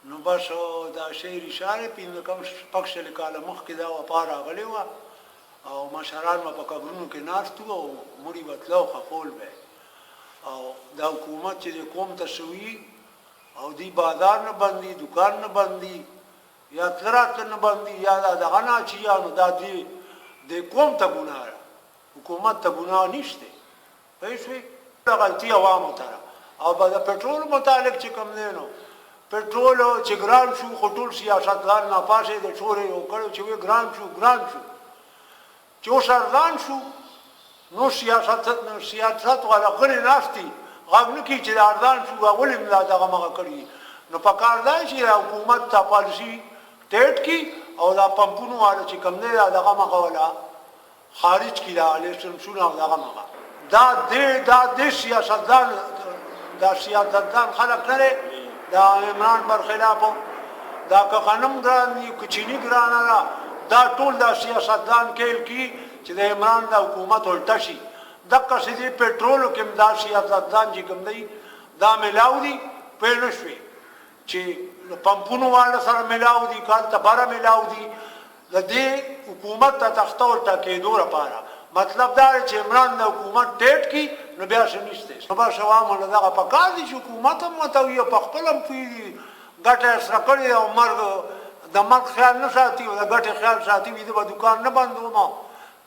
نو بس دا شعر اشاره پینځه کم شپږ شل کاله مخکې دا وپا راغلی وه او مشران به په قبرونو کې ناست وو او مړي به تلو خپول به او دا حکومت چې د قوم ته شوي او دی بازار نه بندي دکان نه بندي یا تلرات نه بندي یا دغه نه چیانو دا دی د قوم ته ګناه حکومت ته ګناه نشته پوه شوې دا غلطي عوامو ته او به د پټرول متعلق چې کوم دی نو پټرول چې ګران شو خو ټول سیاستدان ناپاسې د چورې وکړو چې وی ګران شو چې اوس ارزان شو نو سیاست والا غړي ناستي غږ نه کوي چې د ارزان شو ولې ملا دغه مغه کړي نو په کار دی چې حکومت ته پالیسي ټیټ کی او دا پمپونو والا چې کوم دی دغه مغه ولا خارج کړي دا لیسنسونه او دغه مغه دا د سیاستدان خلک نه دا عمران برخلافو دا که غنم ګران دي که چینی ګرانه ده دا ټول دا سیاستدان کېل کی چې د عمران د حکومت الټه شي دقسې دې پټرولو کې هم دا سیاستدان چې کوم دی دا میلاو دي پوه نه شوې چې پمپونو والا سره میلاو دي کال ته بره میلاو دي د دې حکومت ته تخته الټه کېدو لپاره مطلب دا چې عمران د حکومت ټیټ کی نو بیا څه نشته نو بس عوامو له دغه پکار دي چې حکومت هم متوي په خپل هم پوهېږي ګټه سره کړې او د مرګ خیال نه ساتي او د ګټې خیال ساتي وي د به دوکان نه بندوم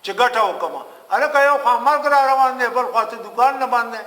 چې ګټه وکړم هلکه یو خوا مرګ را روان دی بل خوا ته دوکان نه بند دی